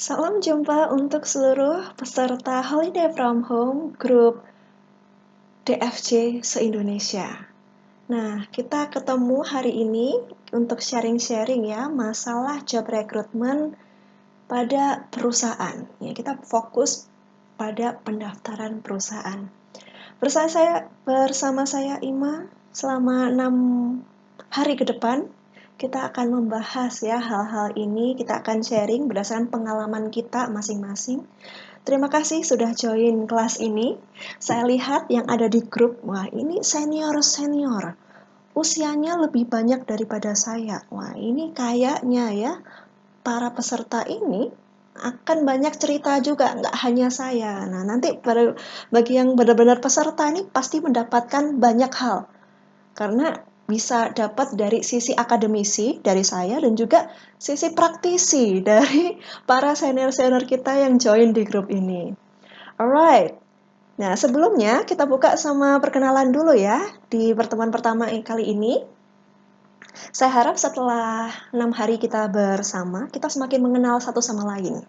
Salam jumpa untuk seluruh peserta Holiday from Home grup DFJ se-Indonesia. Nah, kita ketemu hari ini untuk sharing-sharing ya masalah job recruitment pada perusahaan. Ya, kita fokus pada pendaftaran perusahaan. Bersama saya Ima selama 6 hari ke depan kita akan membahas ya hal-hal ini, kita akan sharing berdasarkan pengalaman kita masing-masing. Terima kasih sudah join kelas ini. Saya lihat yang ada di grup, wah ini senior-senior. Usianya lebih banyak daripada saya. Wah ini kayaknya ya, para peserta ini akan banyak cerita juga, nggak hanya saya. Nah nanti bagi yang benar-benar peserta ini pasti mendapatkan banyak hal. Karena bisa dapat dari sisi akademisi dari saya dan juga sisi praktisi dari para senior-senior kita yang join di grup ini. Alright, nah sebelumnya kita buka sama perkenalan dulu ya di pertemuan pertama kali ini. Saya harap setelah 6 hari kita bersama, kita semakin mengenal satu sama lain.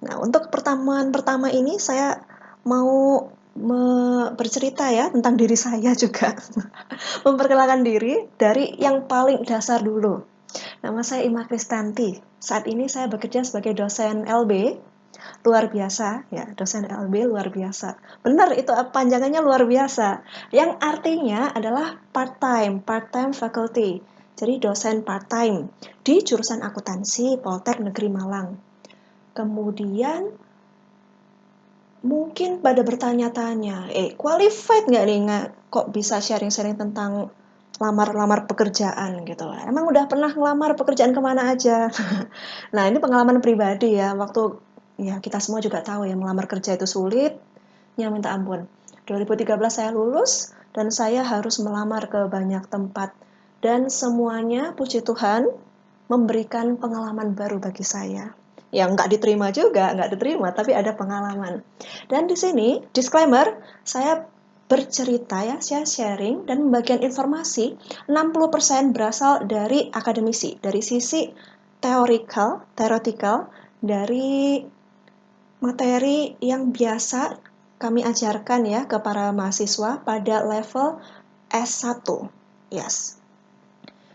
Nah untuk pertemuan pertama ini saya mau bercerita ya tentang diri saya juga. Memperkenalkan diri dari yang paling dasar dulu. Nama saya Ima Kristanti. Saat ini saya bekerja sebagai dosen LB, luar biasa ya, dosen LB luar biasa. Benar itu panjangannya luar biasa. Yang artinya adalah part-time faculty. Jadi dosen part-time di jurusan akuntansi Poltek Negeri Malang. Kemudian mungkin pada bertanya-tanya, qualified nggak nih kok bisa sharing-sharing tentang lamar pekerjaan gitu. Emang udah pernah ngelamar pekerjaan kemana aja? Nah ini pengalaman pribadi ya, waktu ya kita semua juga tahu ya melamar kerja itu sulit, ya minta ampun. 2013 saya lulus dan saya harus melamar ke banyak tempat dan semuanya puji Tuhan memberikan pengalaman baru bagi saya. Ya nggak diterima juga, nggak diterima, tapi ada pengalaman. Dan di sini, disclaimer, saya bercerita ya, saya sharing dan membagikan informasi 60% berasal dari akademisi, dari sisi theoretical, dari materi yang biasa kami ajarkan ya ke para mahasiswa pada level S1. Yes.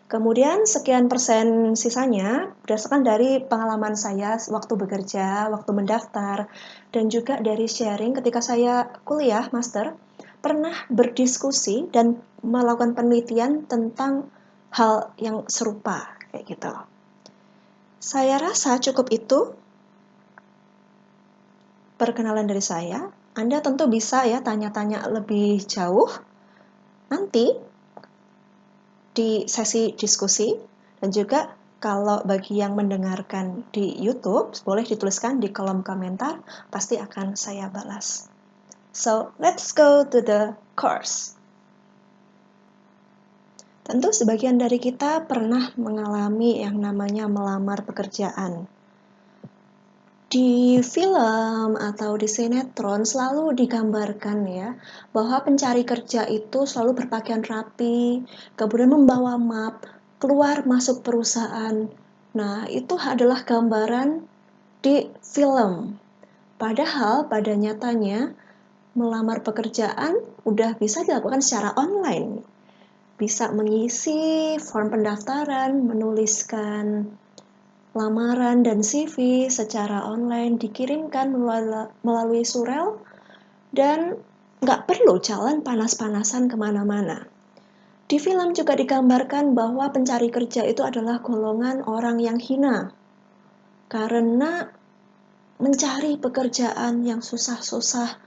Kemudian sekian persen sisanya berdasarkan dari pengalaman saya waktu bekerja, waktu mendaftar, dan juga dari sharing ketika saya kuliah master, pernah berdiskusi dan melakukan penelitian tentang hal yang serupa kayak gitu. Saya rasa cukup itu perkenalan dari saya. Anda tentu bisa ya tanya-tanya lebih jauh nanti di sesi diskusi, dan juga kalau bagi yang mendengarkan di YouTube, boleh dituliskan di kolom komentar, pasti akan saya balas. So, let's go to the course. Tentu sebagian dari kita pernah mengalami yang namanya melamar pekerjaan. Di film atau di sinetron selalu digambarkan ya, bahwa pencari kerja itu selalu berpakaian rapi, kemudian membawa map, keluar masuk perusahaan. Nah, itu adalah gambaran di film. Padahal pada nyatanya melamar pekerjaan udah bisa dilakukan secara online. Bisa mengisi form pendaftaran, menuliskan lamaran dan CV secara online, dikirimkan melalui surel, dan nggak perlu jalan panas-panasan kemana-mana. Di film juga digambarkan bahwa pencari kerja itu adalah golongan orang yang hina, karena mencari pekerjaan yang susah-susah,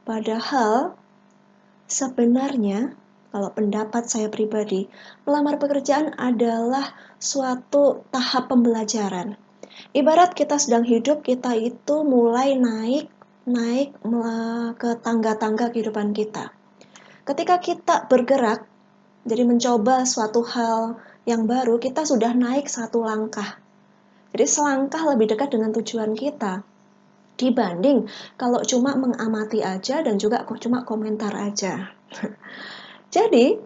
padahal sebenarnya kalau pendapat saya pribadi, melamar pekerjaan adalah suatu tahap pembelajaran. Ibarat kita sedang hidup, kita itu mulai naik ke tangga-tangga kehidupan kita. Ketika kita bergerak, jadi mencoba suatu hal yang baru, kita sudah naik satu langkah. Jadi selangkah lebih dekat dengan tujuan kita. Dibanding kalau cuma mengamati aja dan juga cuma komentar aja. Jadi,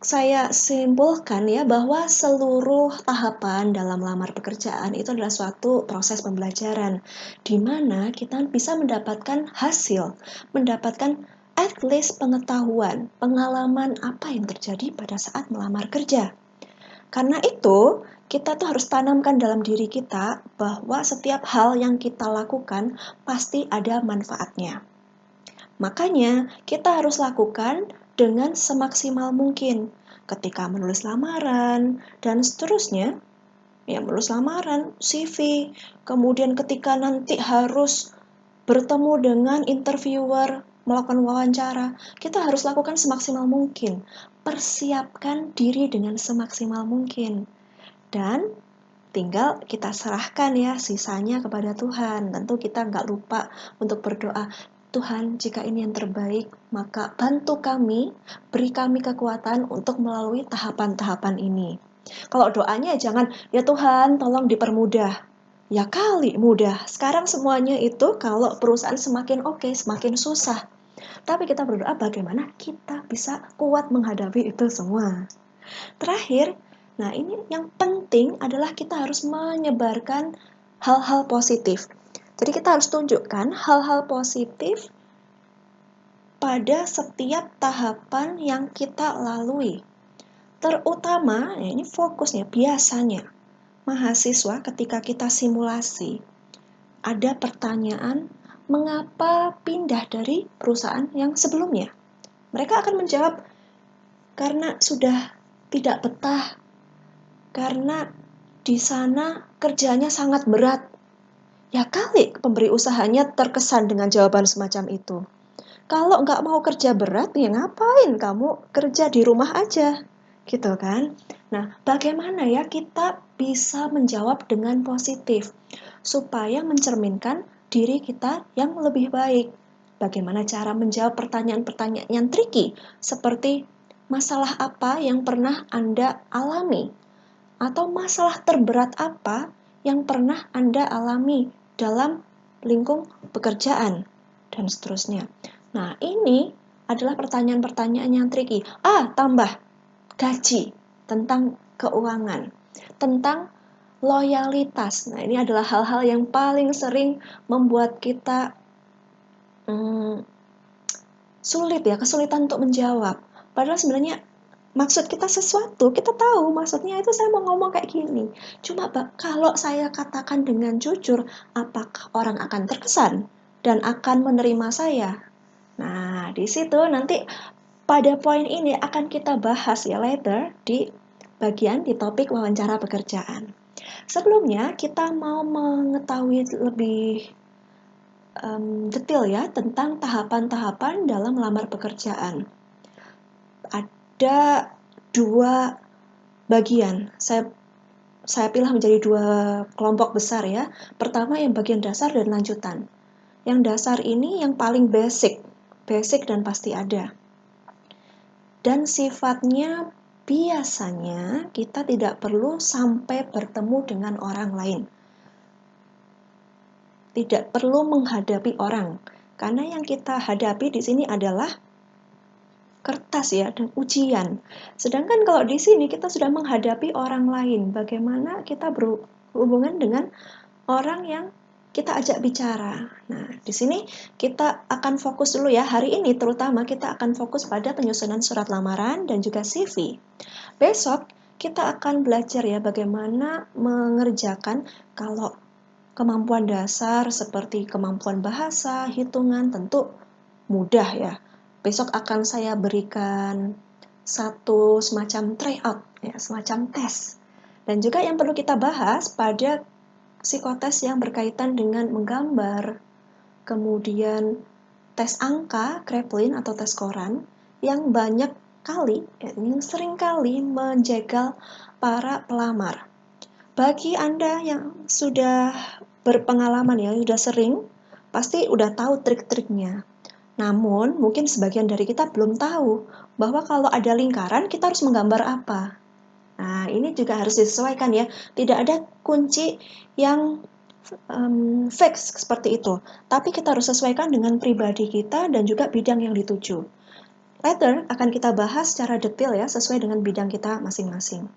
saya simpulkan ya bahwa seluruh tahapan dalam melamar pekerjaan itu adalah suatu proses pembelajaran di mana kita bisa mendapatkan hasil, mendapatkan at least pengetahuan, pengalaman apa yang terjadi pada saat melamar kerja. Karena itu, kita tuh harus tanamkan dalam diri kita bahwa setiap hal yang kita lakukan pasti ada manfaatnya. Makanya, kita harus lakukan dengan semaksimal mungkin. Ketika menulis lamaran, dan seterusnya, ya menulis lamaran, CV, kemudian ketika nanti harus bertemu dengan interviewer, melakukan wawancara, kita harus lakukan semaksimal mungkin. Persiapkan diri dengan semaksimal mungkin. Dan tinggal kita serahkan ya sisanya kepada Tuhan. Tentu kita nggak lupa untuk berdoa, Tuhan, jika ini yang terbaik, maka bantu kami, beri kami kekuatan untuk melalui tahapan-tahapan ini. Kalau doanya jangan, ya Tuhan, tolong dipermudah. Ya kali mudah. Sekarang semuanya itu kalau perusahaan semakin oke, semakin susah. Tapi kita berdoa bagaimana kita bisa kuat menghadapi itu semua. Terakhir, nah ini yang penting adalah kita harus menyebarkan hal-hal positif. Jadi kita harus tunjukkan hal-hal positif pada setiap tahapan yang kita lalui. Terutama, ya ini fokusnya biasanya mahasiswa ketika kita simulasi, ada pertanyaan mengapa pindah dari perusahaan yang sebelumnya. Mereka akan menjawab karena sudah tidak betah, karena di sana kerjanya sangat berat. Ya kali pemberi usahanya terkesan dengan jawaban semacam itu. Kalau nggak mau kerja berat, ya ngapain kamu kerja di rumah aja, gitu kan? Nah, bagaimana ya kita bisa menjawab dengan positif, supaya mencerminkan diri kita yang lebih baik. Bagaimana cara menjawab pertanyaan-pertanyaan yang tricky, seperti masalah apa yang pernah Anda alami, atau masalah terberat apa yang pernah Anda alami dalam lingkup pekerjaan, dan seterusnya. Nah, ini adalah pertanyaan-pertanyaan yang tricky. Tambah gaji, tentang keuangan, tentang loyalitas. Nah, ini adalah hal-hal yang paling sering membuat kita sulit ya, kesulitan untuk menjawab. Padahal sebenarnya maksud kita sesuatu, kita tahu maksudnya itu saya mau ngomong kayak gini. Cuma kalau saya katakan dengan jujur, apakah orang akan terkesan dan akan menerima saya? Nah, di situ nanti pada poin ini akan kita bahas ya later di bagian di topik wawancara pekerjaan. Sebelumnya kita mau mengetahui lebih detail ya tentang tahapan-tahapan dalam melamar pekerjaan. Ada dua bagian. Saya pilih menjadi dua kelompok besar ya. Pertama yang bagian dasar dan lanjutan. Yang dasar ini yang paling basic dan pasti ada. Dan sifatnya biasanya kita tidak perlu sampai bertemu dengan orang lain. Tidak perlu menghadapi orang, karena yang kita hadapi di sini adalah kertas ya dan ujian. Sedangkan kalau di sini kita sudah menghadapi orang lain, bagaimana kita berhubungan dengan orang yang kita ajak bicara. Nah, di sini kita akan fokus dulu ya. Hari ini terutama kita akan fokus pada penyusunan surat lamaran dan juga CV. Besok kita akan belajar ya bagaimana mengerjakan kalau kemampuan dasar seperti kemampuan bahasa, hitungan tentu mudah ya. Besok akan saya berikan satu semacam tryout ya, semacam tes. Dan juga yang perlu kita bahas pada psikotes yang berkaitan dengan menggambar, kemudian tes angka, Kraepelin atau tes koran, yang banyak kali, yang sering kali menjegal para pelamar. Bagi Anda yang sudah berpengalaman ya, sudah sering, pasti udah tahu trik-triknya. Namun, mungkin sebagian dari kita belum tahu bahwa kalau ada lingkaran, kita harus menggambar apa. Nah, ini juga harus disesuaikan ya. Tidak ada kunci yang fix seperti itu. Tapi kita harus sesuaikan dengan pribadi kita dan juga bidang yang dituju. Later akan kita bahas secara detail ya, sesuai dengan bidang kita masing-masing.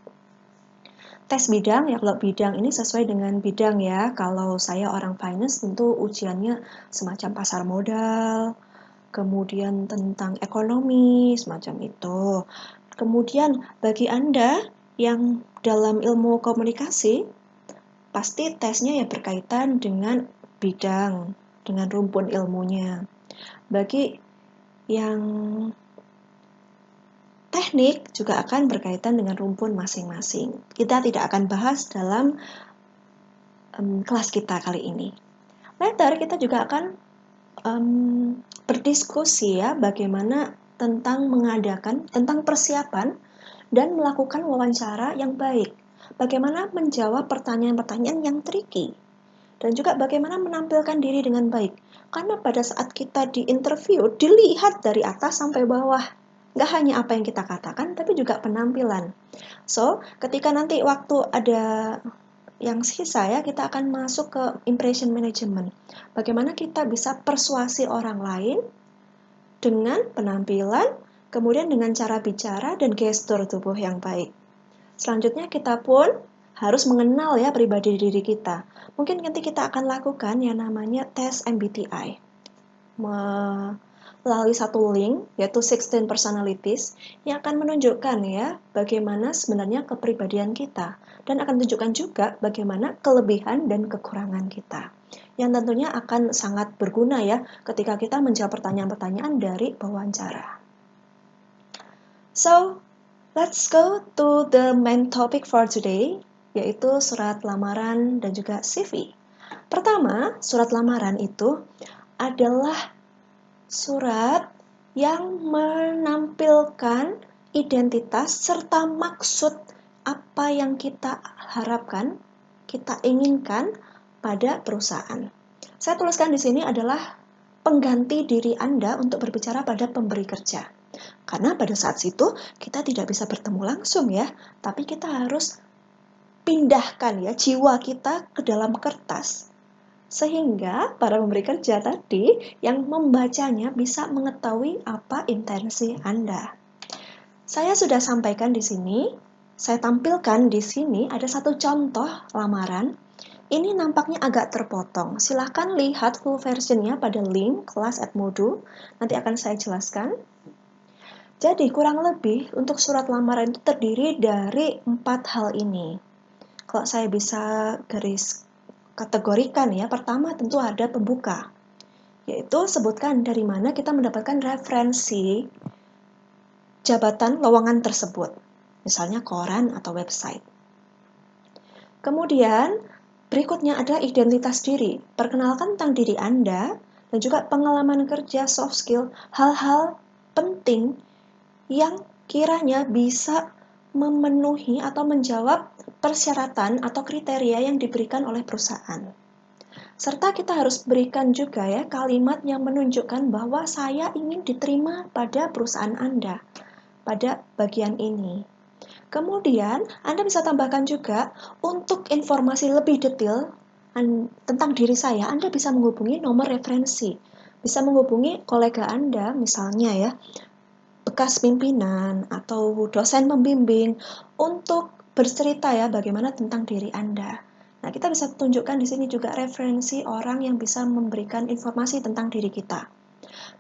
Tes bidang, ya kalau bidang ini sesuai dengan bidang ya. Kalau saya orang finance tentu ujiannya semacam pasar modal, kemudian tentang ekonomi, semacam itu. Kemudian bagi Anda yang dalam ilmu komunikasi, pasti tesnya ya berkaitan dengan bidang, dengan rumpun ilmunya. Bagi yang teknik juga akan berkaitan dengan rumpun masing-masing. Kita tidak akan bahas dalam kelas kita kali ini. Later kita juga akan berdiskusi ya bagaimana tentang persiapan dan melakukan wawancara yang baik. Bagaimana menjawab pertanyaan-pertanyaan yang tricky. Dan juga bagaimana menampilkan diri dengan baik. Karena pada saat kita di interview, dilihat dari atas sampai bawah. Nggak hanya apa yang kita katakan, tapi juga penampilan. So, ketika nanti waktu ada yang sisa ya, kita akan masuk ke impression management. Bagaimana kita bisa persuasi orang lain dengan penampilan, kemudian dengan cara bicara dan gestur tubuh yang baik. Selanjutnya kita pun harus mengenal ya pribadi diri kita. Mungkin nanti kita akan lakukan yang namanya tes MBTI. Melalui satu link, yaitu 16 personalities, yang akan menunjukkan ya bagaimana sebenarnya kepribadian kita. Dan akan tunjukkan juga bagaimana kelebihan dan kekurangan kita. Yang tentunya akan sangat berguna ya ketika kita menjawab pertanyaan-pertanyaan dari pewawancara. So, let's go to the main topic for today, yaitu surat lamaran dan juga CV. Pertama, surat lamaran itu adalah surat yang menampilkan identitas serta maksud apa yang kita harapkan, kita inginkan pada perusahaan. Saya tuliskan di sini adalah pengganti diri Anda untuk berbicara pada pemberi kerja. Karena pada saat itu kita tidak bisa bertemu langsung ya, tapi kita harus pindahkan ya jiwa kita ke dalam kertas. Sehingga para pemberi kerja tadi yang membacanya bisa mengetahui apa intensi Anda. Saya sudah sampaikan di sini, saya tampilkan di sini ada satu contoh lamaran. Ini nampaknya agak terpotong. Silahkan lihat full versionnya pada link kelas @modu. Nanti akan saya jelaskan. Jadi kurang lebih untuk surat lamaran itu terdiri dari 4 hal ini. Kalau saya bisa garis kategorikan ya, pertama tentu ada pembuka, yaitu sebutkan dari mana kita mendapatkan referensi jabatan lowongan tersebut, misalnya koran atau website. Kemudian berikutnya adalah identitas diri, perkenalkan tentang diri Anda dan juga pengalaman kerja, soft skill, hal-hal penting yang kiranya bisa memenuhi atau menjawab persyaratan atau kriteria yang diberikan oleh perusahaan. Serta kita harus berikan juga ya kalimat yang menunjukkan bahwa saya ingin diterima pada perusahaan Anda, pada bagian ini. Kemudian Anda bisa tambahkan juga untuk informasi lebih detail tentang diri saya, Anda bisa menghubungi nomor referensi, bisa menghubungi kolega Anda misalnya ya, bekas pimpinan atau dosen pembimbing untuk bercerita ya bagaimana tentang diri Anda. Nah, kita bisa tunjukkan di sini juga referensi orang yang bisa memberikan informasi tentang diri kita.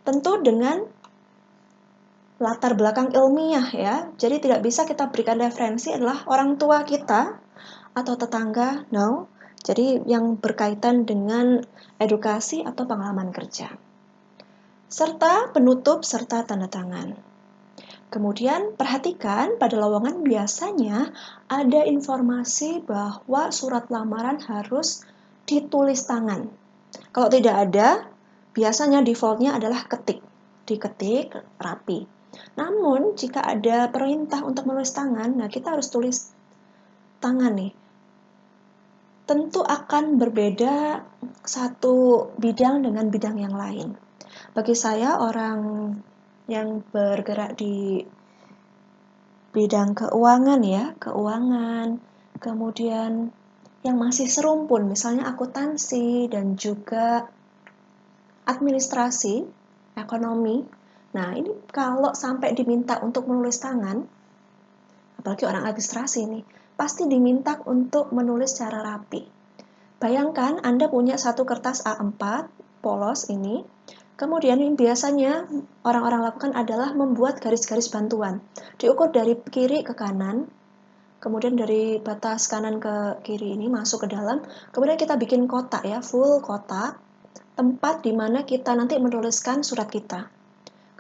Tentu dengan latar belakang ilmiah ya. Jadi tidak bisa kita berikan referensi adalah orang tua kita atau tetangga, no. Jadi yang berkaitan dengan edukasi atau pengalaman kerja. Serta penutup serta tanda tangan. Kemudian perhatikan pada lowongan biasanya ada informasi bahwa surat lamaran harus ditulis tangan. Kalau tidak ada, biasanya defaultnya adalah diketik rapi. Namun jika ada perintah untuk menulis tangan, nah kita harus tulis tangan nih. Tentu akan berbeda satu bidang dengan bidang yang lain. Bagi saya orang yang bergerak di bidang keuangan ya, keuangan, kemudian yang masih serumpun, misalnya akuntansi dan juga administrasi, ekonomi. Nah, ini kalau sampai diminta untuk menulis tangan, apalagi orang administrasi nih, pasti diminta untuk menulis secara rapi. Bayangkan Anda punya satu kertas A4 polos ini, kemudian yang biasanya orang-orang lakukan adalah membuat garis-garis bantuan. Diukur dari kiri ke kanan, kemudian dari batas kanan ke kiri ini masuk ke dalam, kemudian kita bikin kotak ya, full kotak, tempat di mana kita nanti menuliskan surat kita.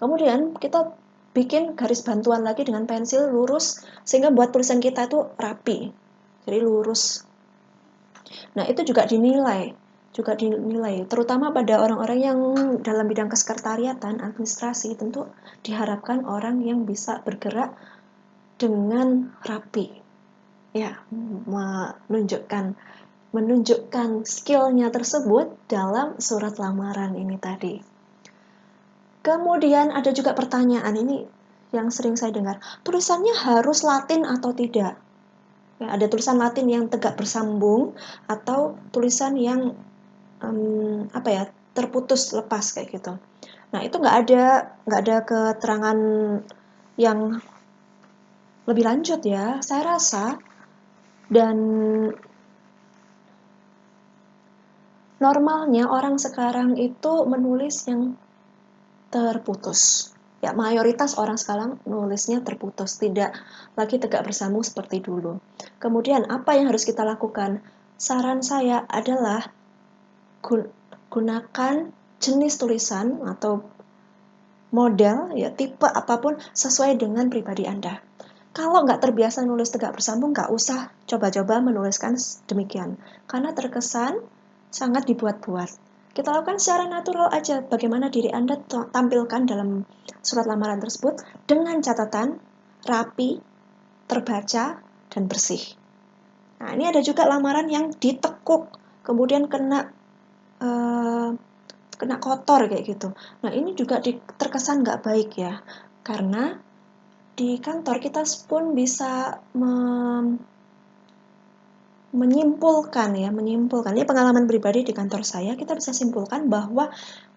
Kemudian kita bikin garis bantuan lagi dengan pensil lurus, sehingga buat tulisan kita itu rapi, jadi lurus. Nah, itu juga dinilai, terutama pada orang-orang yang dalam bidang kesekretariatan, administrasi, tentu diharapkan orang yang bisa bergerak dengan rapi. Ya, menunjukkan skill-nya tersebut dalam surat lamaran ini tadi. Kemudian ada juga pertanyaan ini yang sering saya dengar, tulisannya harus Latin atau tidak? Ya, ada tulisan Latin yang tegak bersambung atau tulisan yang terputus lepas kayak gitu. Nah, itu nggak ada keterangan yang lebih lanjut ya, saya rasa. Dan normalnya orang sekarang itu menulis yang terputus. Ya, mayoritas orang sekarang nulisnya terputus, tidak lagi tegak bersambung seperti dulu. Kemudian, apa yang harus kita lakukan? Saran saya adalah gunakan jenis tulisan atau model, ya tipe apapun sesuai dengan pribadi Anda. Kalau nggak terbiasa nulis tegak bersambung, nggak usah coba-coba menuliskan demikian. Karena terkesan sangat dibuat-buat. Kita lakukan secara natural aja bagaimana diri Anda tampilkan dalam surat lamaran tersebut dengan catatan rapi, terbaca, dan bersih. Nah, ini ada juga lamaran yang ditekuk, kemudian kena kotor kayak gitu. Nah, ini juga terkesan nggak baik ya, karena di kantor kita pun bisa menyimpulkan. Ini pengalaman pribadi di kantor saya, kita bisa simpulkan bahwa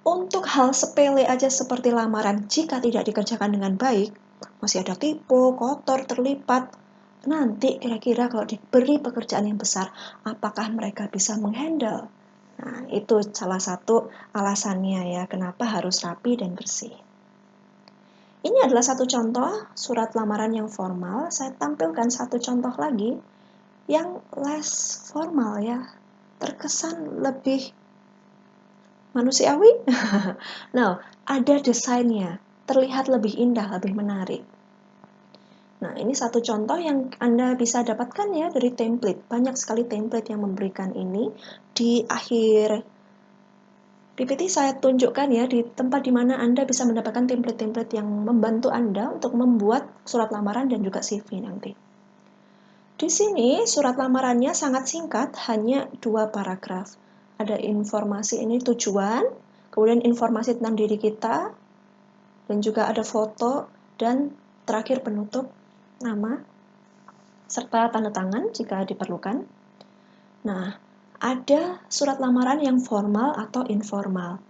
untuk hal sepele aja seperti lamaran, jika tidak dikerjakan dengan baik, masih ada typo, kotor, terlipat, nanti kira-kira kalau diberi pekerjaan yang besar, apakah mereka bisa menghandle? Nah, itu salah satu alasannya ya, kenapa harus rapi dan bersih. Ini adalah satu contoh surat lamaran yang formal. Saya tampilkan satu contoh lagi yang less formal ya, terkesan lebih manusiawi. Nah, ada desainnya, terlihat lebih indah, lebih menarik. Nah, ini satu contoh yang Anda bisa dapatkan ya dari template. Banyak sekali template yang memberikan ini. Di akhir PPT saya tunjukkan ya di tempat di mana Anda bisa mendapatkan template-template yang membantu Anda untuk membuat surat lamaran dan juga CV nanti. Di sini surat lamarannya sangat singkat, hanya 2 paragraf. Ada informasi ini tujuan, kemudian informasi tentang diri kita, dan juga ada foto, dan terakhir penutup nama, serta tanda tangan jika diperlukan. Nah, ada surat lamaran yang formal atau informal.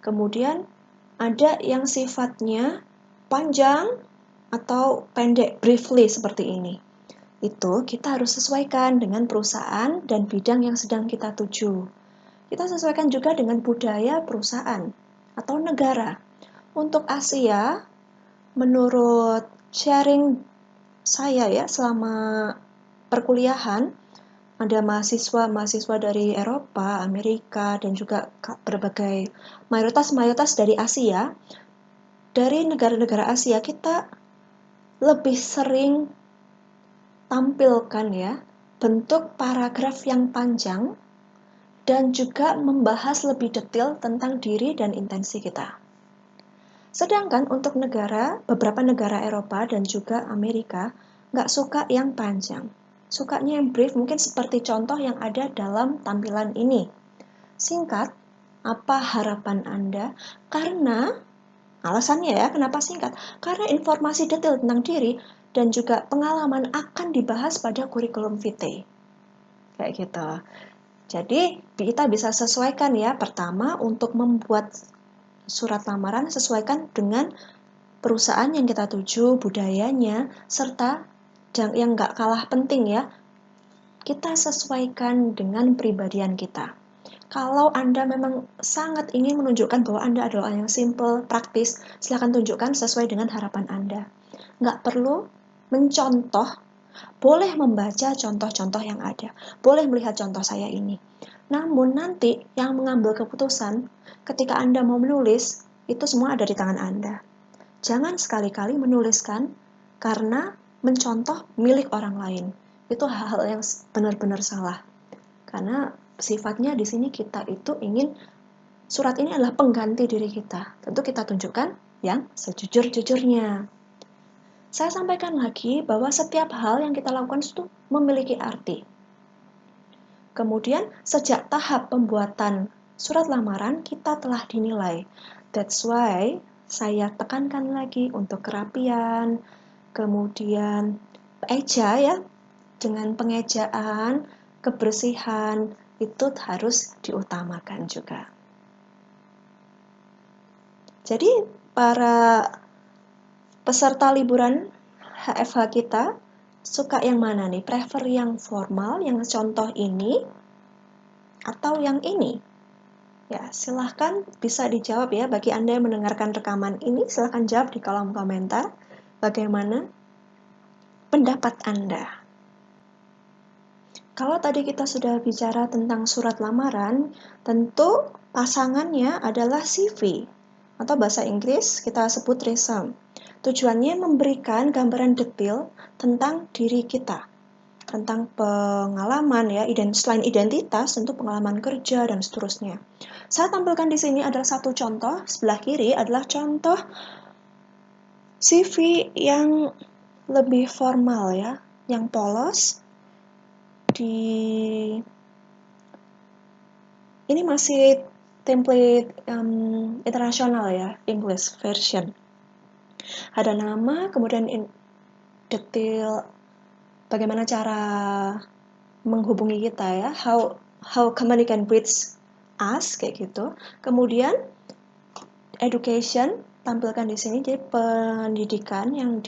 Kemudian ada yang sifatnya panjang atau pendek, briefly seperti ini. Itu kita harus sesuaikan dengan perusahaan dan bidang yang sedang kita tuju. Kita sesuaikan juga dengan budaya perusahaan atau negara. Untuk Asia, menurut sharing saya ya selama perkuliahan, ada mahasiswa dari Eropa, Amerika, dan juga berbagai mayoritas dari Asia. Dari negara-negara Asia kita lebih sering tampilkan ya bentuk paragraf yang panjang dan juga membahas lebih detail tentang diri dan intensi kita. Sedangkan untuk beberapa negara Eropa dan juga Amerika nggak suka yang panjang. Sukanya yang brief, mungkin seperti contoh yang ada dalam tampilan ini. Singkat, apa harapan Anda? Karena alasannya ya, kenapa singkat? Karena informasi detail tentang diri dan juga pengalaman akan dibahas pada kurikulum vitae. Kayak gitu. Jadi, kita bisa sesuaikan ya. Pertama, untuk membuat surat lamaran, sesuaikan dengan perusahaan yang kita tuju, budayanya, serta yang nggak kalah penting ya, kita sesuaikan dengan pribadian kita. Kalau Anda memang sangat ingin menunjukkan bahwa Anda adalah orang yang simple, praktis, silakan tunjukkan sesuai dengan harapan Anda. Nggak perlu mencontoh, boleh membaca contoh-contoh yang ada, boleh melihat contoh saya ini. Namun nanti yang mengambil keputusan ketika Anda mau menulis, itu semua ada di tangan Anda. Jangan sekali-kali menuliskan karena mencontoh milik orang lain. Itu hal-hal yang benar-benar salah. Karena sifatnya di sini kita itu ingin surat ini adalah pengganti diri kita. Tentu kita tunjukkan yang sejujur-jujurnya. Saya sampaikan lagi bahwa setiap hal yang kita lakukan itu memiliki arti. Kemudian sejak tahap pembuatan surat lamaran kita telah dinilai. That's why saya tekankan lagi untuk kerapian, kemudian eja ya, dengan pengejaan, kebersihan, itu harus diutamakan juga. Jadi para peserta liburan HFH kita suka yang mana nih? Prefer yang formal, yang contoh ini, atau yang ini? Ya, silahkan bisa dijawab ya. Bagi Anda yang mendengarkan rekaman ini, silahkan jawab di kolom komentar bagaimana pendapat Anda. Kalau tadi kita sudah bicara tentang surat lamaran, tentu pasangannya adalah CV, atau bahasa Inggris kita sebut resume. Tujuannya memberikan gambaran detail tentang diri kita, tentang pengalaman ya, selain identitas, tentu pengalaman kerja dan seterusnya. Saya tampilkan di sini adalah satu contoh, sebelah kiri adalah contoh CV yang lebih formal ya, yang polos. Ini masih template internasional ya, English version. Ada nama, kemudian detail bagaimana cara menghubungi kita ya, how company can reach us kayak gitu. Kemudian education tampilkan di sini, jadi pendidikan yang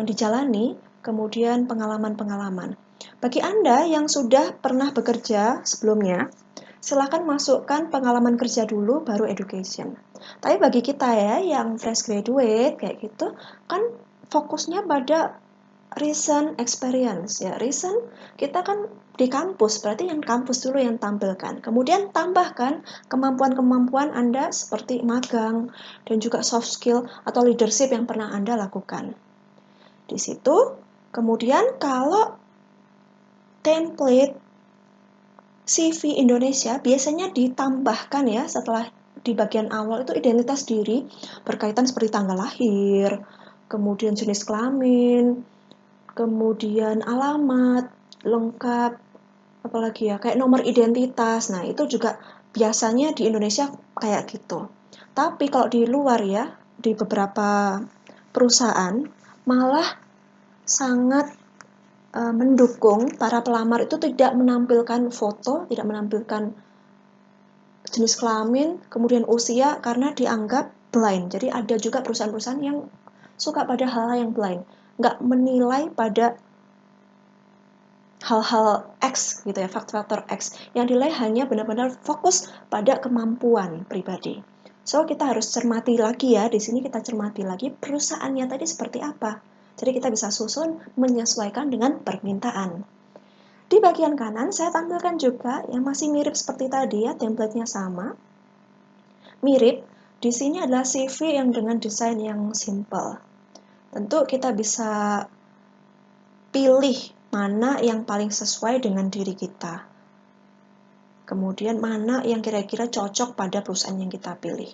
dijalani, kemudian pengalaman-pengalaman. Bagi Anda yang sudah pernah bekerja sebelumnya, silakan masukkan pengalaman kerja dulu baru education. Tapi bagi kita ya yang fresh graduate kayak gitu, kan fokusnya pada recent experience ya. Recent kita kan di kampus, berarti yang kampus dulu yang tampilkan. Kemudian tambahkan kemampuan-kemampuan Anda seperti magang dan juga soft skill atau leadership yang pernah Anda lakukan. Di situ, kemudian kalau template CV Indonesia biasanya ditambahkan ya setelah di bagian awal itu identitas diri berkaitan seperti tanggal lahir, kemudian jenis kelamin, kemudian alamat lengkap, apalagi ya kayak nomor identitas. Nah, itu juga biasanya di Indonesia kayak gitu. Tapi kalau di luar ya, di beberapa perusahaan malah sangat mendukung para pelamar itu tidak menampilkan foto, tidak menampilkan jenis kelamin, kemudian usia karena dianggap blind. Jadi ada juga perusahaan-perusahaan yang suka pada hal-hal yang blind, nggak menilai pada hal-hal X gitu ya, faktor-faktor X. Yang dinilai hanya benar-benar fokus pada kemampuan pribadi. So kita harus cermati lagi ya, di sini kita cermati lagi perusahaannya tadi seperti apa. Jadi kita bisa susun menyesuaikan dengan permintaan. Di bagian kanan saya tampilkan juga yang masih mirip seperti tadi ya, template-nya sama. Mirip, di sini adalah CV yang dengan desain yang simple. Tentu kita bisa pilih mana yang paling sesuai dengan diri kita. Kemudian mana yang kira-kira cocok pada perusahaan yang kita pilih.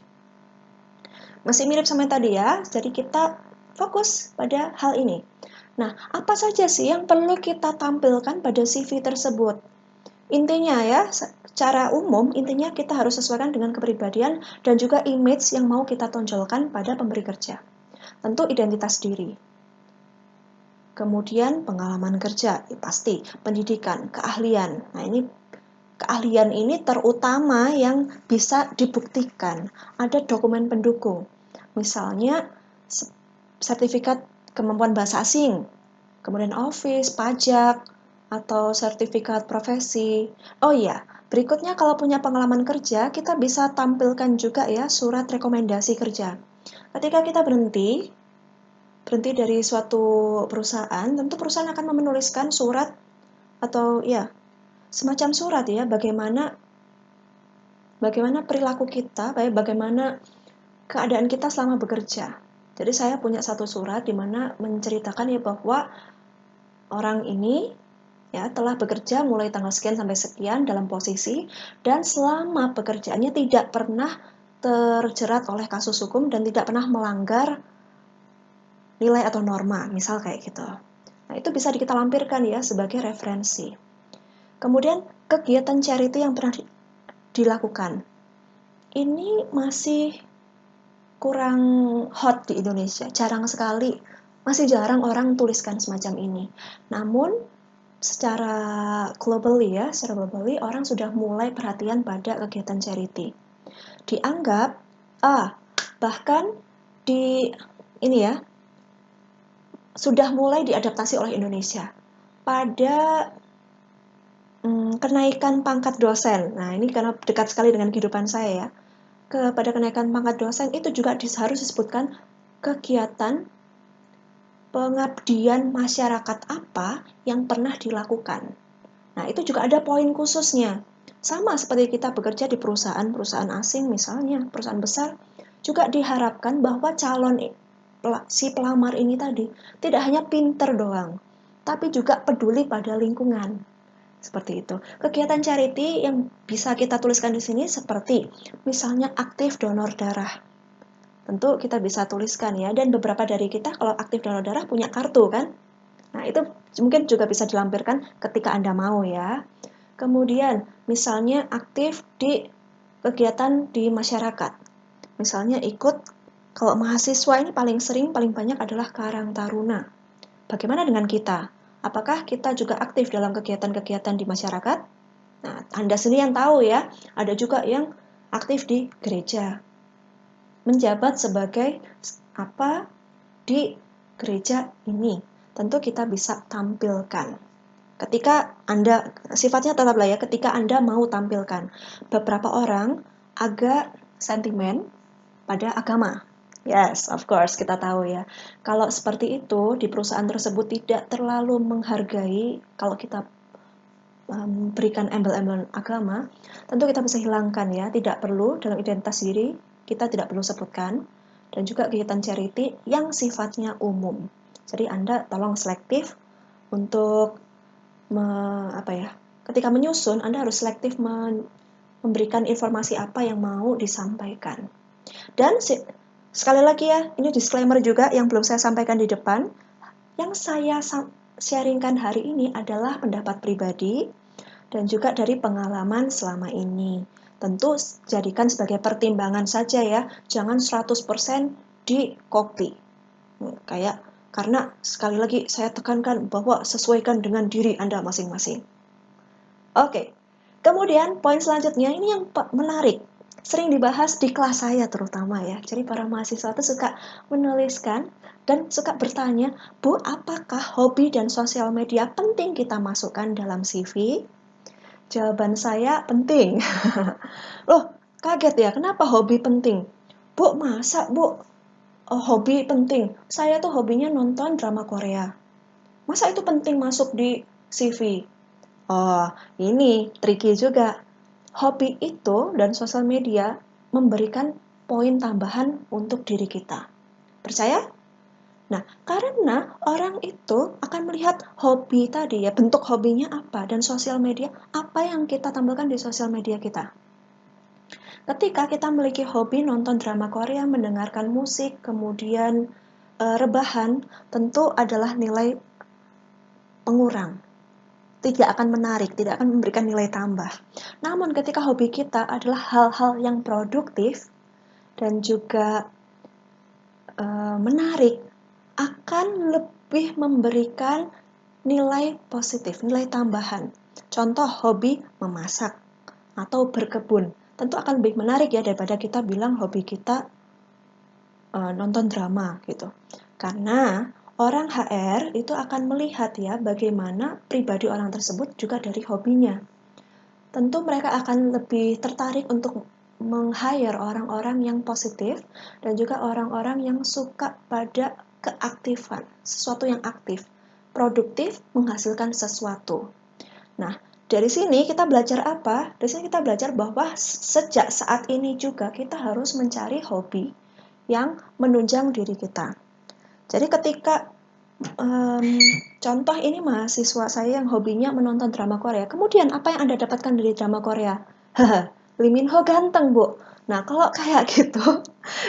Masih mirip sama tadi ya, jadi kita fokus pada hal ini. Nah, apa saja sih yang perlu kita tampilkan pada CV tersebut? Intinya ya, secara umum intinya kita harus sesuaikan dengan kepribadian dan juga image yang mau kita tonjolkan pada pemberi kerja. Tentu identitas diri. Kemudian pengalaman kerja, pasti, pendidikan, keahlian. Nah, ini keahlian ini terutama yang bisa dibuktikan. Ada dokumen pendukung. Misalnya sertifikat kemampuan bahasa asing, kemudian office, pajak, atau sertifikat profesi. Oh iya, berikutnya kalau punya pengalaman kerja, kita bisa tampilkan juga ya surat rekomendasi kerja. Ketika kita berhenti dari suatu perusahaan, tentu perusahaan akan menuliskan surat atau ya semacam surat ya bagaimana perilaku kita, bagaimana keadaan kita selama bekerja. Jadi saya punya satu surat di mana menceritakan ya bahwa orang ini ya telah bekerja mulai tanggal sekian sampai sekian dalam posisi dan selama pekerjaannya tidak pernah terjerat oleh kasus hukum dan tidak pernah melanggar nilai atau norma, misal kayak gitu. Nah, itu bisa kita lampirkan ya sebagai referensi. Kemudian kegiatan charity yang pernah dilakukan. Ini masih kurang hot di Indonesia, jarang sekali. Masih jarang orang tuliskan semacam ini. Namun secara globally orang sudah mulai perhatian pada kegiatan charity. Dianggap bahkan di ini ya sudah mulai diadaptasi oleh Indonesia pada kenaikan pangkat dosen. Nah, ini karena dekat sekali dengan kehidupan saya ya. Pada kenaikan pangkat dosen itu juga harus disebutkan kegiatan pengabdian masyarakat apa yang pernah dilakukan. Nah, itu juga ada poin khususnya. Sama seperti kita bekerja di perusahaan asing misalnya, perusahaan besar, juga diharapkan bahwa si pelamar ini tadi tidak hanya pinter doang, tapi juga peduli pada lingkungan. Seperti itu. Kegiatan charity yang bisa kita tuliskan di sini seperti misalnya aktif donor darah. Tentu kita bisa tuliskan ya, dan beberapa dari kita kalau aktif donor darah punya kartu kan. Nah, itu mungkin juga bisa dilampirkan ketika Anda mau ya. Kemudian, misalnya aktif di kegiatan di masyarakat. Misalnya ikut, kalau mahasiswa ini paling banyak adalah Karang Taruna. Bagaimana dengan kita? Apakah kita juga aktif dalam kegiatan-kegiatan di masyarakat? Nah, Anda sendiri yang tahu ya, ada juga yang aktif di gereja. Menjabat sebagai apa di gereja ini. Tentu kita bisa tampilkan. Ketika Anda, sifatnya tetaplah ya, ketika Anda mau tampilkan. Beberapa orang agak sentimen pada agama. Yes, of course, kita tahu ya. Kalau seperti itu, di perusahaan tersebut tidak terlalu menghargai, kalau kita berikan embel-embel agama, tentu kita bisa hilangkan ya, tidak perlu dalam identitas diri, kita tidak perlu sebutkan. Dan juga kegiatan charity yang sifatnya umum. Jadi Anda tolong selektif untuk ketika menyusun Anda harus selektif memberikan informasi apa yang mau disampaikan. Dan sekali lagi ya, ini disclaimer juga yang belum saya sampaikan di depan. Yang saya sharingkan hari ini adalah pendapat pribadi dan juga dari pengalaman selama ini. Tentu jadikan sebagai pertimbangan saja ya, jangan 100% di copy. Karena sekali lagi saya tekankan bahwa sesuaikan dengan diri Anda masing-masing. Oke, kemudian poin selanjutnya ini yang menarik, sering dibahas di kelas saya terutama ya. Jadi para mahasiswa itu suka menuliskan dan suka bertanya, Bu, apakah hobi dan sosial media penting kita masukkan dalam CV? Jawaban saya penting. Loh, kaget ya, kenapa hobi penting? Bu, masa Bu, hobi penting? Saya tuh hobinya nonton drama Korea. Masa itu penting masuk di CV? Oh, ini tricky juga. Hobi itu dan sosial media memberikan poin tambahan untuk diri kita. Percaya? Nah, karena orang itu akan melihat hobi tadi ya, bentuk hobinya apa, dan sosial media, apa yang kita tampilkan di sosial media kita. Ketika kita memiliki hobi nonton drama Korea, mendengarkan musik, kemudian rebahan, tentu adalah nilai pengurang. Tidak akan menarik, tidak akan memberikan nilai tambah. Namun ketika hobi kita adalah hal-hal yang produktif dan juga menarik, akan lebih memberikan nilai positif, nilai tambahan. Contoh hobi memasak atau berkebun. Tentu akan lebih menarik ya daripada kita bilang hobi kita nonton drama gitu. Karena orang HR itu akan melihat ya bagaimana pribadi orang tersebut juga dari hobinya. Tentu mereka akan lebih tertarik untuk meng-hire orang-orang yang positif dan juga orang-orang yang suka pada keaktifan, sesuatu yang aktif, produktif, menghasilkan sesuatu. Nah, dari sini kita belajar apa? Dari sini kita belajar bahwa sejak saat ini juga kita harus mencari hobi yang menunjang diri kita. Jadi ketika contoh ini mahasiswa saya yang hobinya menonton drama Korea. Kemudian apa yang Anda dapatkan dari drama Korea? Haha, Lee Min Ho ganteng, Bu. Nah, kalau kayak gitu,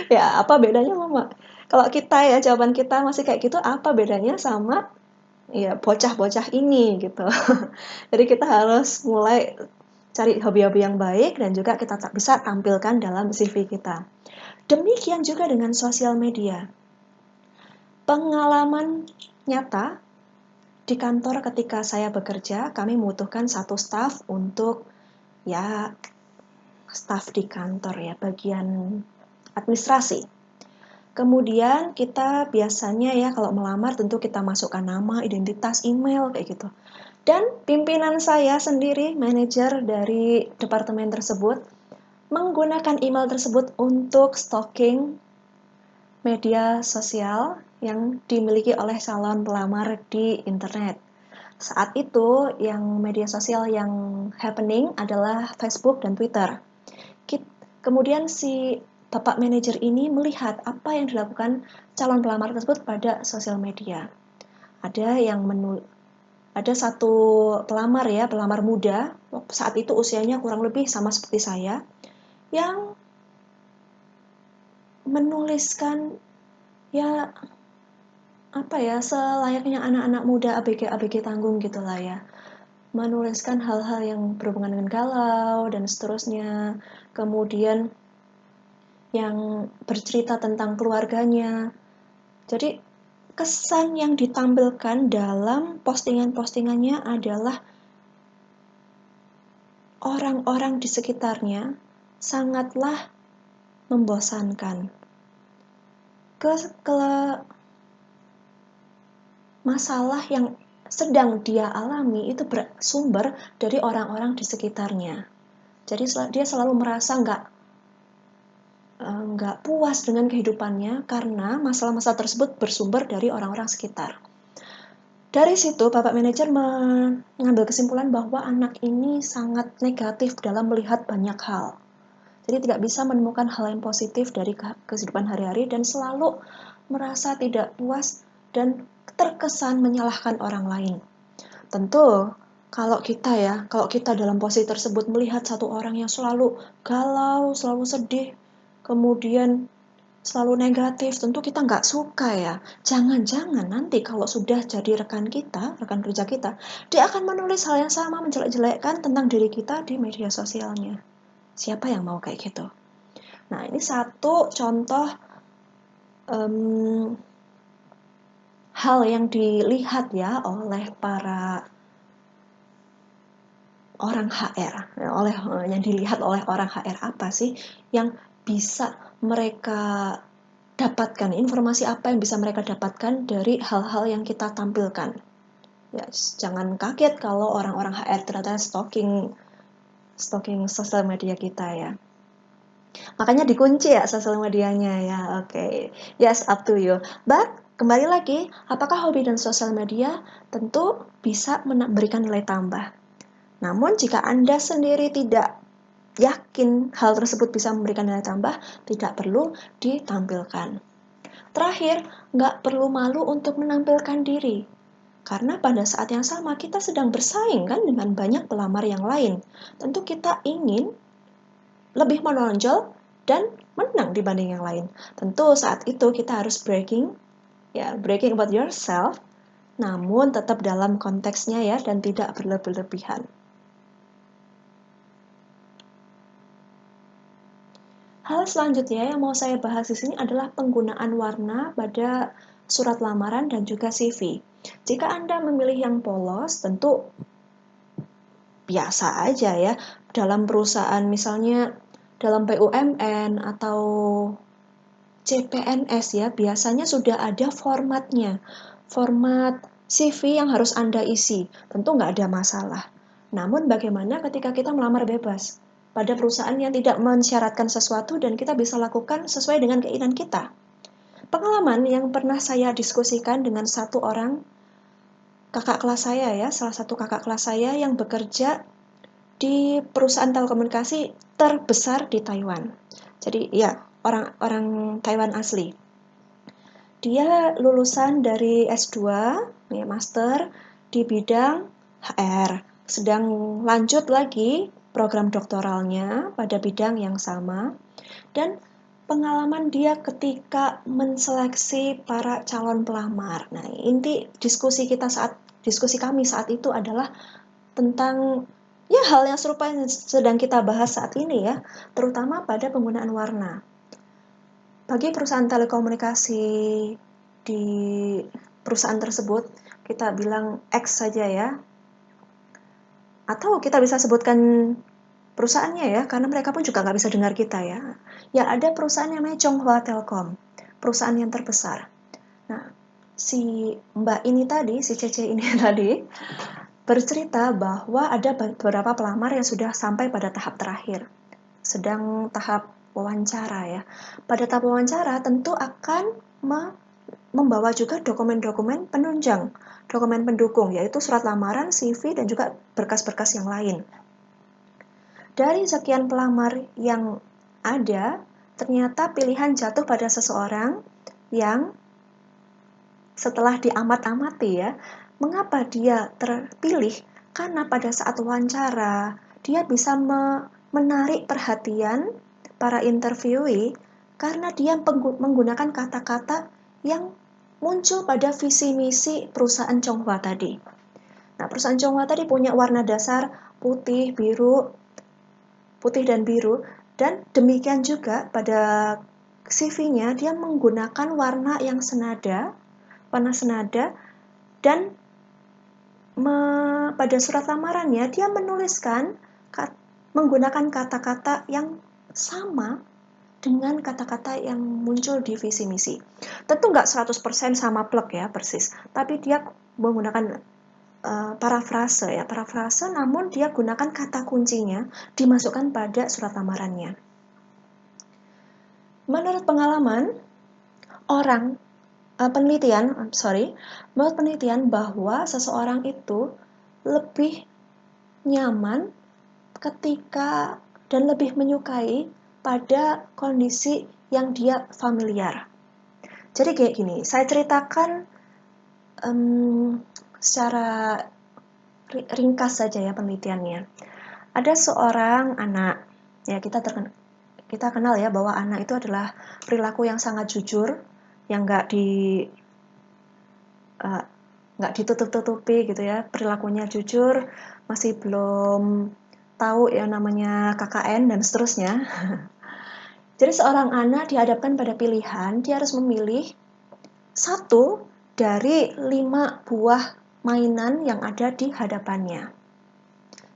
ya apa bedanya, Mama? Kalau kita ya, jawaban kita masih kayak gitu, apa bedanya sama ya bocah-bocah ini gitu. Jadi kita harus mulai cari hobi-hobi yang baik dan juga kita bisa tampilkan dalam CV kita. Demikian juga dengan sosial media. Pengalaman nyata di kantor ketika saya bekerja, kami membutuhkan satu staf untuk ya staf di kantor ya, bagian administrasi. Kemudian kita biasanya ya kalau melamar tentu kita masukkan nama, identitas, email kayak gitu. Dan pimpinan saya sendiri, manajer dari departemen tersebut, menggunakan email tersebut untuk stalking media sosial yang dimiliki oleh calon pelamar di internet. Saat itu, yang media sosial yang happening adalah Facebook dan Twitter. Kemudian si Bapak manajer ini melihat apa yang dilakukan calon pelamar tersebut pada sosial media. Ada satu pelamar ya, pelamar muda, saat itu usianya kurang lebih sama seperti saya, yang menuliskan ya apa ya, selayaknya anak-anak muda ABG tanggung gitulah ya. Menuliskan hal-hal yang berhubungan dengan galau dan seterusnya. Kemudian yang bercerita tentang keluarganya. Jadi kesan yang ditampilkan dalam postingan-postingannya adalah orang-orang di sekitarnya sangatlah membosankan. Masalah yang sedang dia alami itu bersumber dari orang-orang di sekitarnya. Jadi dia selalu merasa nggak puas dengan kehidupannya karena masalah-masalah tersebut bersumber dari orang-orang sekitar. Dari situ, Bapak manajer mengambil kesimpulan bahwa anak ini sangat negatif dalam melihat banyak hal. Jadi tidak bisa menemukan hal yang positif dari kehidupan hari-hari dan selalu merasa tidak puas dan terkesan menyalahkan orang lain. Tentu, kalau kita dalam posisi tersebut melihat satu orang yang selalu galau, selalu sedih, kemudian selalu negatif, tentu kita nggak suka ya. Jangan-jangan nanti kalau sudah jadi rekan kerja kita, dia akan menulis hal yang sama, menjelek-jelekkan tentang diri kita di media sosialnya. Siapa yang mau kayak gitu? Nah, ini satu contoh hal yang dilihat ya oleh para orang HR, yang dilihat oleh orang HR apa sih yang bisa mereka dapatkan, informasi apa yang bisa mereka dapatkan dari hal-hal yang kita tampilkan. Ya, jangan kaget kalau orang-orang HR ternyata stalking sosial media kita ya. Makanya dikunci ya sosial medianya ya. Oke. Yes, up to you. But kembali lagi, apakah hobi dan sosial media tentu bisa memberikan nilai tambah. Namun jika Anda sendiri tidak yakin hal tersebut bisa memberikan nilai tambah, tidak perlu ditampilkan. Terakhir, nggak perlu malu untuk menampilkan diri. Karena pada saat yang sama kita sedang bersaing kan dengan banyak pelamar yang lain. Tentu kita ingin lebih menonjol dan menang dibanding yang lain. Tentu saat itu kita harus bragging about yourself, namun tetap dalam konteksnya ya dan tidak berlebihan. Hal selanjutnya yang mau saya bahas di sini adalah penggunaan warna pada surat lamaran dan juga CV. Jika Anda memilih yang polos, tentu biasa aja ya. Dalam perusahaan misalnya dalam BUMN atau CPNS ya, biasanya sudah ada formatnya. Format CV yang harus Anda isi. Tentu nggak ada masalah. Namun bagaimana ketika kita melamar bebas? Pada perusahaan yang tidak mensyaratkan sesuatu dan kita bisa lakukan sesuai dengan keinginan kita. Pengalaman yang pernah saya diskusikan dengan satu orang kakak kelas saya ya, salah satu kakak kelas saya yang bekerja di perusahaan telekomunikasi terbesar di Taiwan. Jadi ya, orang Taiwan asli. Dia lulusan dari S2, ya, master di bidang HR. Sedang lanjut lagi program doktoralnya pada bidang yang sama. Dan pengalaman dia ketika menseleksi para calon pelamar. Nah, inti diskusi kami saat itu adalah tentang ya hal yang serupa yang sedang kita bahas saat ini ya, terutama pada penggunaan warna. Bagi perusahaan telekomunikasi di perusahaan tersebut, kita bilang X saja ya, atau kita bisa sebutkan perusahaannya ya, karena mereka pun juga nggak bisa dengar kita ya. Ya ada perusahaan namanya Chonghua Telkom, perusahaan yang terbesar. Nah, si Mbak ini tadi, si Cece ini tadi, bercerita bahwa ada beberapa pelamar yang sudah sampai pada tahap terakhir, sedang tahap wawancara ya. Pada tahap wawancara tentu akan membawa juga dokumen-dokumen penunjang, dokumen pendukung, yaitu surat lamaran, CV, dan juga berkas-berkas yang lain. Dari sekian pelamar yang ada, ternyata pilihan jatuh pada seseorang yang setelah diamat-amati ya, mengapa dia terpilih? Karena pada saat wawancara, dia bisa menarik perhatian para interviewee karena dia menggunakan kata-kata yang muncul pada visi misi perusahaan Chonghua tadi. Nah, perusahaan Chonghua tadi punya warna dasar putih, biru, putih dan biru, dan demikian juga pada CV-nya dia menggunakan warna yang senada, dan pada surat lamarannya dia menuliskan menggunakan kata-kata yang sama dengan kata-kata yang muncul di visi misi. Tentu nggak 100% sama plek ya persis, tapi dia menggunakan parafrase namun dia gunakan kata kuncinya dimasukkan pada surat lamarannya. Menurut pengalaman menurut penelitian bahwa seseorang itu lebih nyaman ketika dan lebih menyukai pada kondisi yang dia familiar. Jadi kayak gini, saya ceritakan secara ringkas saja ya penelitiannya. Ada seorang anak, ya kita kenal ya bahwa anak itu adalah perilaku yang sangat jujur, yang nggak ditutup-tutupi gitu ya, perilakunya jujur, masih belum tahu yang namanya KKN dan seterusnya. Jadi seorang anak dihadapkan pada pilihan, dia harus memilih satu dari 5 buah mainan yang ada di hadapannya.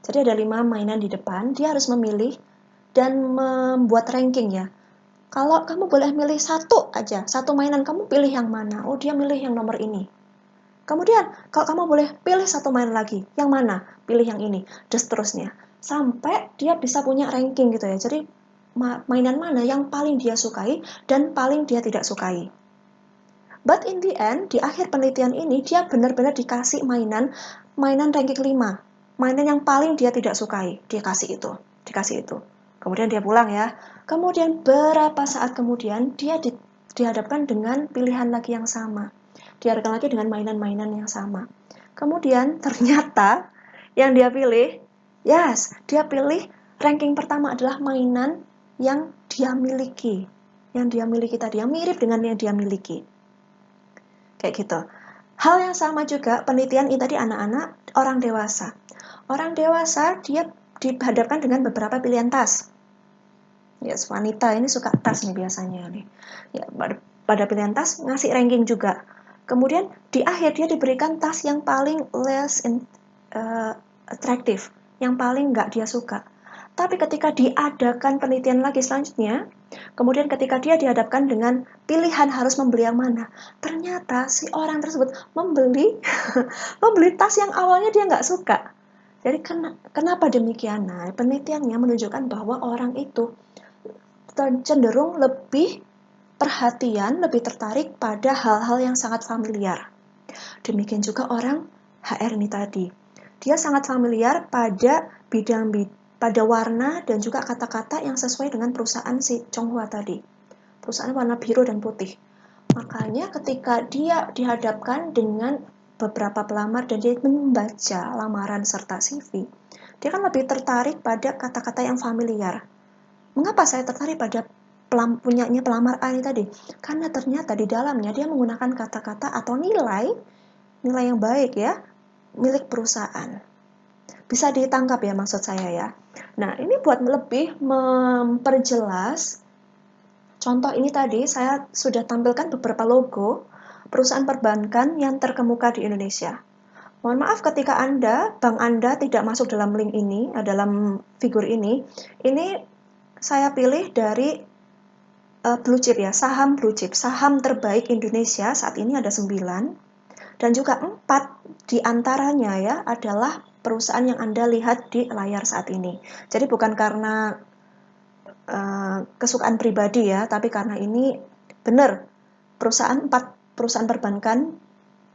Jadi ada 5 mainan di depan, dia harus memilih dan membuat ranking ya. Kalau kamu boleh milih satu aja, satu mainan, kamu pilih yang mana? Oh, dia milih yang nomor ini. Kemudian, kalau kamu boleh pilih satu mainan lagi, yang mana? Pilih yang ini, dan seterusnya. Sampai dia bisa punya ranking gitu ya. Jadi, mainan mana yang paling dia sukai dan paling dia tidak sukai. But in the end, di akhir penelitian ini, dia benar-benar dikasih mainan ranking 5. Mainan yang paling dia tidak sukai, dikasih itu. Kemudian dia pulang ya. Kemudian berapa saat kemudian, dia dihadapkan dengan pilihan lagi yang sama. Dihadapkan lagi dengan mainan-mainan yang sama. Kemudian ternyata yang dia pilih, dia pilih ranking pertama adalah mainan yang dia miliki. Yang dia miliki tadi, yang mirip dengan yang dia miliki. Kayak gitu. Hal yang sama juga penelitian ini tadi anak-anak, orang dewasa. Orang dewasa dia dihadapkan dengan beberapa pilihan tas. Yes, wanita ini suka tas nih biasanya nih. Ya, pada pilihan tas ngasih ranking juga. Kemudian di akhir dia diberikan tas yang paling less attractive, yang paling nggak dia suka. Tapi ketika diadakan penelitian lagi selanjutnya, kemudian ketika dia dihadapkan dengan pilihan harus membeli yang mana, ternyata si orang tersebut membeli membeli tas yang awalnya dia nggak suka. Jadi kenapa demikian? Nah, penelitiannya menunjukkan bahwa orang itu cenderung lebih perhatian, lebih tertarik pada hal-hal yang sangat familiar. Demikian juga orang HR ini tadi. Dia sangat familiar pada pada warna dan juga kata-kata yang sesuai dengan perusahaan si Chonghua tadi. Perusahaan warna biru dan putih. Makanya ketika dia dihadapkan dengan beberapa pelamar dan dia membaca lamaran serta CV, dia kan lebih tertarik pada kata-kata yang familiar. Mengapa saya tertarik pada punyanya pelamar A ini tadi? Karena ternyata di dalamnya dia menggunakan kata-kata atau nilai yang baik ya, milik perusahaan. Bisa ditangkap ya maksud saya ya. Nah, ini buat lebih memperjelas contoh ini tadi, saya sudah tampilkan beberapa logo perusahaan perbankan yang terkemuka di Indonesia. Mohon maaf ketika bank Anda tidak masuk dalam link ini, dalam figur ini saya pilih dari blue chip ya, saham blue chip, saham terbaik Indonesia saat ini ada 9, dan juga 4 diantaranya ya adalah perusahaan yang Anda lihat di layar saat ini. Jadi bukan karena kesukaan pribadi ya, tapi karena ini benar 4 perusahaan perbankan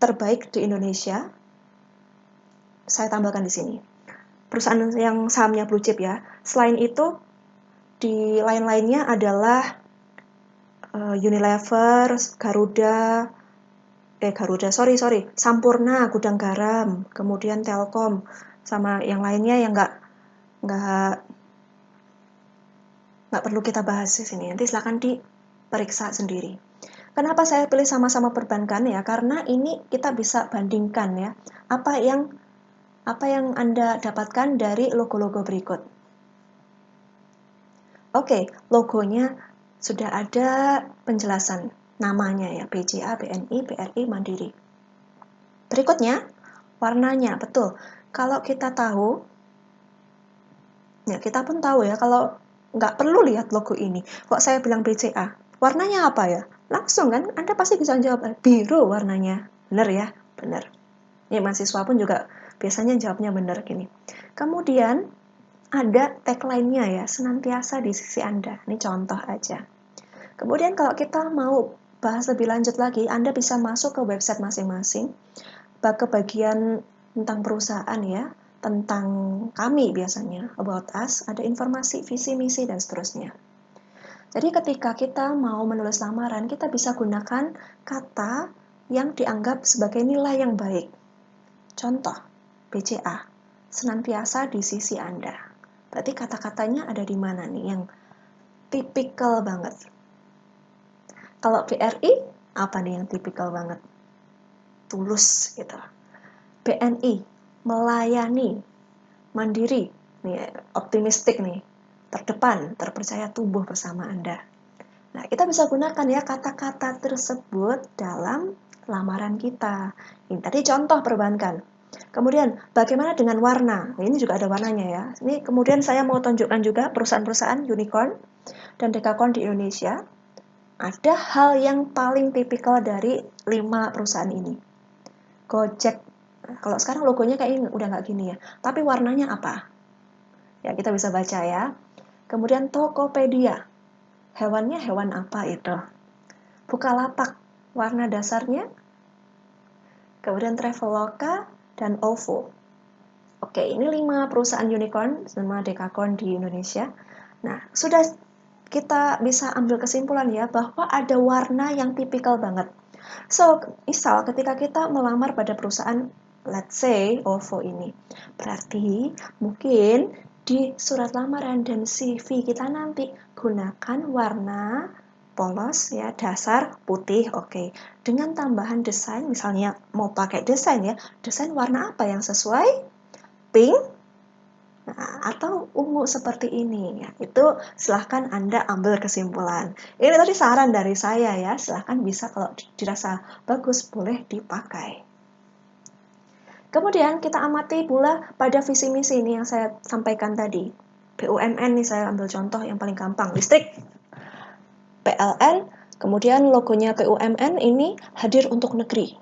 terbaik di Indonesia. Saya tambahkan di sini. Perusahaan yang sahamnya blue chip ya. Selain itu, di lain-lainnya adalah Unilever, Sampurna, Gudang Garam, kemudian Telkom, sama yang lainnya yang nggak perlu kita bahas di sini. Nanti silakan diperiksa sendiri. Kenapa saya pilih sama-sama perbankan ya? Karena ini kita bisa bandingkan ya. Apa yang Anda dapatkan dari logo-logo berikut. Oke, logonya sudah ada penjelasan namanya ya, BCA, BNI, BRI, Mandiri. Berikutnya, warnanya, betul. Kalau kita tahu, ya kita pun tahu ya, kalau nggak perlu lihat logo ini. Kok saya bilang BCA? Warnanya apa ya? Langsung kan, Anda pasti bisa jawab, biru warnanya. Benar ya? Benar. Ini mahasiswa pun juga biasanya jawabnya benar gini. Kemudian, ada tagline-nya ya, senantiasa di sisi Anda. Ini contoh aja. Kemudian kalau kita mau bahas lebih lanjut lagi, Anda bisa masuk ke website masing-masing, ke bagian tentang perusahaan ya, tentang kami biasanya, about us, ada informasi, visi, misi, dan seterusnya. Jadi ketika kita mau menulis lamaran, kita bisa gunakan kata yang dianggap sebagai nilai yang baik. Contoh, BCA, senantiasa di sisi Anda. Berarti kata-katanya ada di mana nih yang tipikal banget? Kalau BRI, apa nih yang tipikal banget? Tulus gitu. BNI, melayani, mandiri, nih, optimistik nih, terdepan, terpercaya tumbuh bersama Anda. Nah, kita bisa gunakan ya kata-kata tersebut dalam lamaran kita. Ini tadi contoh perbankan. Kemudian, bagaimana dengan warna? Nah, ini juga ada warnanya ya. Ini kemudian saya mau tunjukkan juga perusahaan-perusahaan unicorn dan dekakorn di Indonesia. Ada hal yang paling tipikal dari 5 perusahaan ini. Gojek, kalau sekarang logonya kayak udah nggak gini ya. Tapi warnanya apa? Ya, kita bisa baca ya. Kemudian Tokopedia. Hewannya hewan apa itu? Bukalapak, warna dasarnya. Kemudian Traveloka dan OVO. Oke, ini 5 perusahaan unicorn sama dekakorn di Indonesia. Nah, sudah kita bisa ambil kesimpulan ya bahwa ada warna yang tipikal banget. So, misal ketika kita melamar pada perusahaan, let's say OVO ini, berarti mungkin di surat lamaran dan CV kita nanti gunakan warna polos ya, dasar putih, oke. Dengan tambahan desain, misalnya mau pakai desain ya, desain warna apa yang sesuai? Pink, atau ungu seperti ini ya, itu silahkan Anda ambil kesimpulan. Ini tadi saran dari saya ya, silahkan bisa kalau dirasa bagus boleh dipakai. Kemudian kita amati pula pada visi misi ini yang saya sampaikan tadi. BUMN nih, saya ambil contoh yang paling gampang, listrik, PLN, kemudian logonya BUMN ini hadir untuk negeri.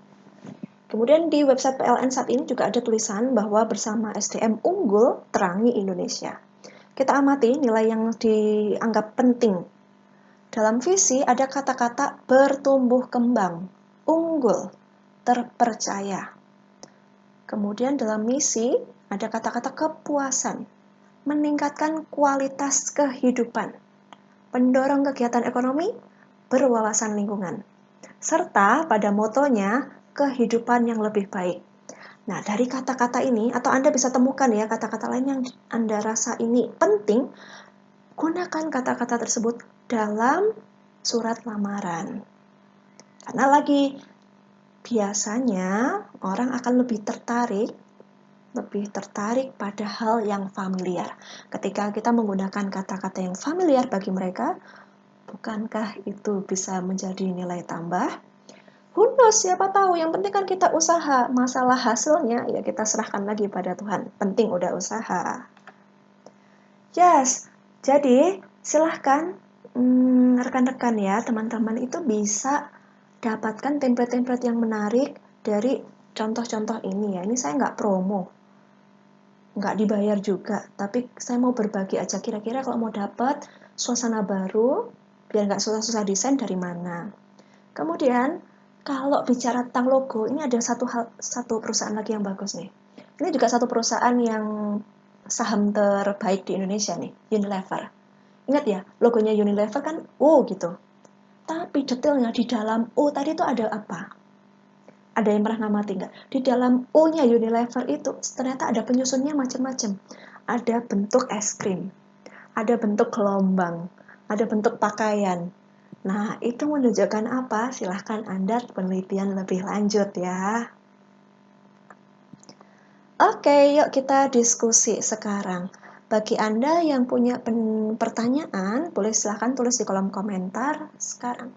Kemudian di website PLN saat ini juga ada tulisan bahwa bersama SDM unggul, terangi Indonesia. Kita amati nilai yang dianggap penting. Dalam visi ada kata-kata bertumbuh kembang, unggul, terpercaya. Kemudian dalam misi ada kata-kata kepuasan, meningkatkan kualitas kehidupan, pendorong kegiatan ekonomi, berwawasan lingkungan. Serta pada motonya, kehidupan yang lebih baik. Nah, dari kata-kata ini, atau Anda bisa temukan ya kata-kata lain yang Anda rasa ini penting, gunakan kata-kata tersebut dalam surat lamaran. Karena lagi, biasanya orang akan lebih tertarik pada hal yang familiar. Ketika kita menggunakan kata-kata yang familiar bagi mereka, bukankah itu bisa menjadi nilai tambah? Who knows, siapa tahu. Yang penting kan kita usaha. Masalah hasilnya ya kita serahkan lagi pada Tuhan. Penting udah usaha. Yes, jadi silahkan rekan-rekan ya, teman-teman itu bisa dapatkan template-template yang menarik dari contoh-contoh ini ya. Ini saya nggak promo, nggak dibayar juga, tapi saya mau berbagi aja kira-kira kalau mau dapat suasana baru, biar nggak susah-susah desain dari mana. Kemudian, kalau bicara tentang logo, ini ada satu perusahaan lagi yang bagus nih. Ini juga satu perusahaan yang saham terbaik di Indonesia nih, Unilever. Ingat ya, logonya Unilever kan U gitu. Tapi detailnya di dalam U tadi itu ada apa? Ada yang pernah ngamati nggak? Di dalam U-nya Unilever itu ternyata ada penyusunnya macam-macam. Ada bentuk es krim, ada bentuk gelombang, ada bentuk pakaian. Nah, itu menunjukkan apa? Silahkan Anda penelitian lebih lanjut ya. Oke, yuk kita diskusi sekarang. Bagi Anda yang punya pertanyaan, boleh silahkan tulis di kolom komentar sekarang.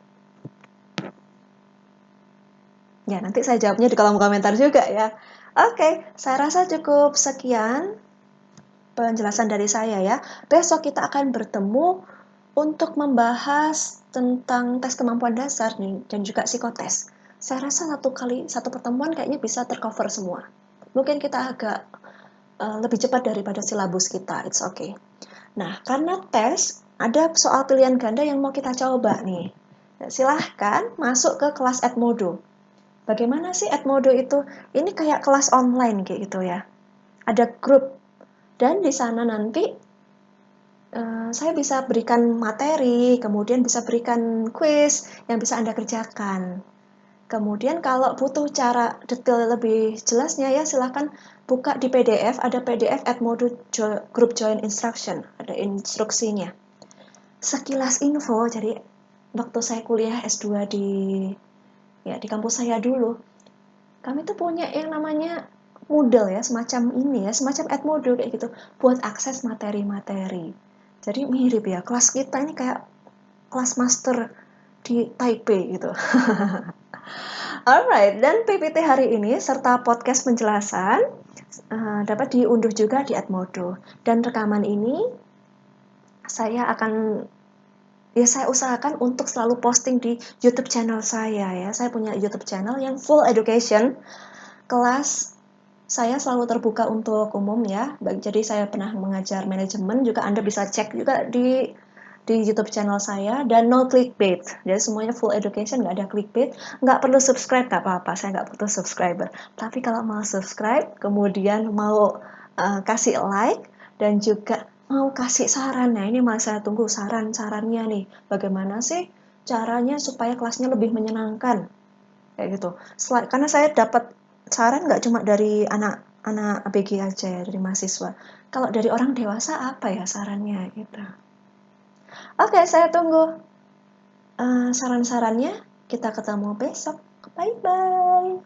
Ya, nanti saya jawabnya di kolom komentar juga ya. Oke, saya rasa cukup sekian penjelasan dari saya ya. Besok kita akan bertemu untuk membahas tentang tes kemampuan dasar nih dan juga psikotes. Saya rasa satu pertemuan kayaknya bisa tercover semua. Mungkin kita agak lebih cepat daripada silabus kita. It's okay. Nah, karena tes ada soal pilihan ganda yang mau kita coba nih. Silahkan masuk ke kelas Edmodo. Bagaimana sih Edmodo itu? Ini kayak kelas online kayak gitu ya. Ada grup dan di sana nanti saya bisa berikan materi, kemudian bisa berikan quiz yang bisa Anda kerjakan. Kemudian kalau butuh cara detail lebih jelasnya ya silahkan buka di PDF, ada PDF Edmodo Group Join Instruction, ada instruksinya. Sekilas info, jadi waktu saya kuliah S2 di kampus saya dulu, kami tuh punya yang namanya Moodle ya, semacam ini ya, semacam Edmodo kayak gitu, buat akses materi-materi. Jadi mirip ya, kelas kita ini kayak kelas master di Taipei gitu. Alright, dan PPT hari ini serta podcast penjelasan dapat diunduh juga di Edmodo. Dan rekaman ini saya usahakan untuk selalu posting di YouTube channel saya ya. Saya punya YouTube channel yang full education. Kelas saya selalu terbuka untuk umum ya. Jadi saya pernah mengajar manajemen juga, Anda bisa cek juga di YouTube channel saya, dan no clickbait. Jadi semuanya full education, nggak ada clickbait. Nggak perlu subscribe, nggak apa-apa. Saya nggak butuh subscriber. Tapi kalau mau subscribe, kemudian mau kasih like, dan juga mau kasih saran. Nah, ini malah saya tunggu saran-sarannya nih. Bagaimana sih caranya supaya kelasnya lebih menyenangkan? Kayak gitu. Karena saya dapat saran nggak cuma dari anak ABG aja ya, dari mahasiswa. Kalau dari orang dewasa apa ya sarannya gitu. Oke, saya tunggu saran-sarannya. Kita ketemu besok. Bye-bye.